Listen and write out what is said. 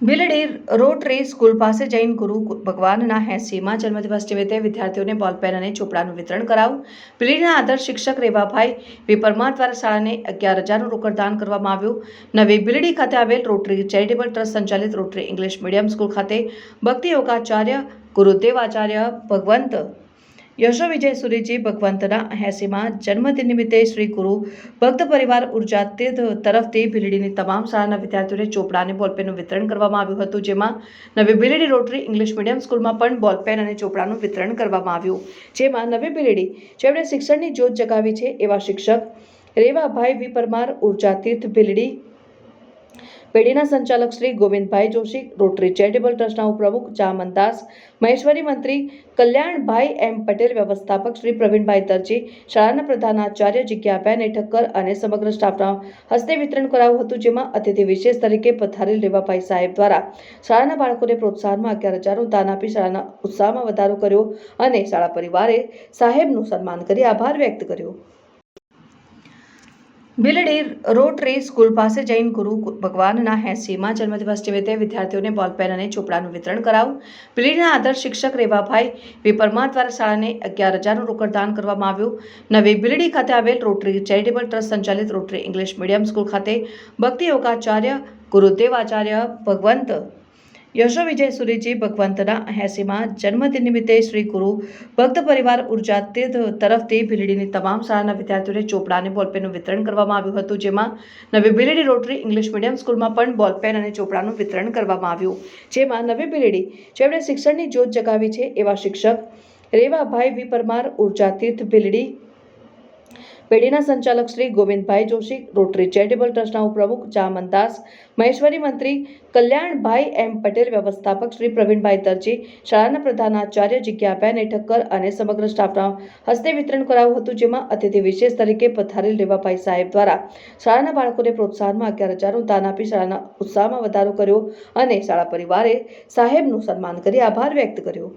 Bhildi rotary school પાસે જૈન ગુરુ ભગવાનના 80મા જન્મદિવસ નિમિત્તે વિદ્યાર્થીઓને બોલપેન અને ચોપડાનું વિતરણ કરાયું। ભીલડીના આદર્શ શિક્ષક રેવાભાઈ વી પરમાર દ્વારા શાળાને 11,000નું રોકડ દાન કરવામાં આવ્યું। નવી ભીલડી ખાતે આવેલ રોટરી ચેરિટેબલ ટ્રસ્ટ સંચાલિત રોટરી ઇંગ્લિશ મીડિયમ સ્કૂલ ખાતે ભક્તિ યોગાચાર્ય ગુરુદેવ આચાર્ય ભગવંત યશો વિજય સુરીજી ભગવંતના 80મા જન્મદિન નિમિત્તે શ્રી ગુરુ ભક્ત પરિવાર ઉર્જા તીર્થ તરફથી ભીલડીની તમામ શાળાના વિદ્યાર્થીઓને ચોપડા અને બોલપેનનું વિતરણ કરવામાં આવ્યું હતું, જેમાં નવી ભીલડી રોટરી ઇંગ્લિશ મીડિયમ સ્કૂલમાં પણ બોલપેન અને ચોપડાનું વિતરણ કરવામાં આવ્યું। જેમાં નવી ભીલડી જેમણે શિક્ષણની જ્યોત જગાવી છે એવા શિક્ષક રેવાભાઈ વી પરમાર ઉર્જા તીર્થ ભીલડી પેઢીના સંચાલક શ્રી ગોવિંદભાઈ જોશી, રોટરી ચેરિટેબલ ટ્રસ્ટના ઉપપ્રમુખ જામનદાસ મહેશ્વરી, મંત્રી કલ્યાણભાઈ એમ પટેલ, વ્યવસ્થાપક શ્રી પ્રવીણભાઈ દરજી, શાળાના પ્રધાનાચાર્ય જિજ્ઞાબેન ઠક્કર અને સમગ્ર સ્ટાફના હસ્તે વિતરણ કરાયું હતું। જેમાં અતિથિ વિશેષ તરીકે પધારેલ રેવાભાઈ સાહેબ દ્વારા શાળાના બાળકોને પ્રોત્સાહનમાં 11,000નું દાન આપી શાળાના ઉત્સાહમાં વધારો કર્યો અને શાળા પરિવારે સાહેબનું સન્માન કરી આભાર વ્યક્ત કર્યો। ભીલડી રોટરી સ્કૂલ પાસે જૈન ગુરુ ભગવાનના 80મા જન્મદિવસ નિમિત્તે વિદ્યાર્થીઓને બોલપેન અને ચોપડાનું વિતરણ કરાયું। ભીલડીના આદર્શ શિક્ષક રેવાભાઈ વી પરમાર દ્વારા શાળાને 11,000નું રોકડ દાન કરવામાં આવ્યું। નવી ભીલડી ખાતે આવેલ રોટરી ચેરિટેબલ ટ્રસ્ટ સંચાલિત રોટરી ઇંગ્લિશ મીડિયમ સ્કૂલ ખાતે ભક્તિ યોગાચાર્ય ગુરુદેવ આચાર્ય ભગવંત યશો વિજય સુરીજી ભગવંતના 80મા જન્મદિન નિમિત્તે શ્રી ગુરુ ભક્ત પરિવાર ઉર્જા તીર્થ તરફથી ભીલડીની તમામ શાળાના વિદ્યાર્થીઓને ચોપડા અને બોલપેનનું વિતરણ કરવામાં આવ્યું હતું, જેમાં નવી ભીલડી રોટરી ઇંગ્લિશ મીડિયમ સ્કૂલમાં પણ બોલપેન અને ચોપડાનું વિતરણ કરવામાં આવ્યું। જેમાં નવી ભીલડી જેમણે શિક્ષણની જ્યોત જગાવી છે એવા શિક્ષક રેવાભાઈ વી પરમાર ઉર્જા તીર્થ ભીલડી પેઢીના સંચાલક શ્રી ગોવિંદભાઈ જોશી, રોટરી ચેરિટેબલ ટ્રસ્ટના ઉપપ્રમુખ જામનદાસ મહેશ્વરી, મંત્રી કલ્યાણભાઈ એમ પટેલ, વ્યવસ્થાપક શ્રી પ્રવીણભાઈ દરજી, શાળાના પ્રધાનાચાર્ય જિજ્ઞાબેન ઠક્કર અને સમગ્ર સ્ટાફના હસ્તે વિતરણ કરાયું હતું। જેમાં અતિથિ વિશેષ તરીકે પધારેલ રેવાભાઈ સાહેબ દ્વારા શાળાના બાળકોને પ્રોત્સાહનમાં 11,000નું દાન આપી શાળાના ઉત્સાહમાં વધારો કર્યો અને શાળા પરિવારે સાહેબનું સન્માન કરી આભાર વ્યક્ત કર્યો।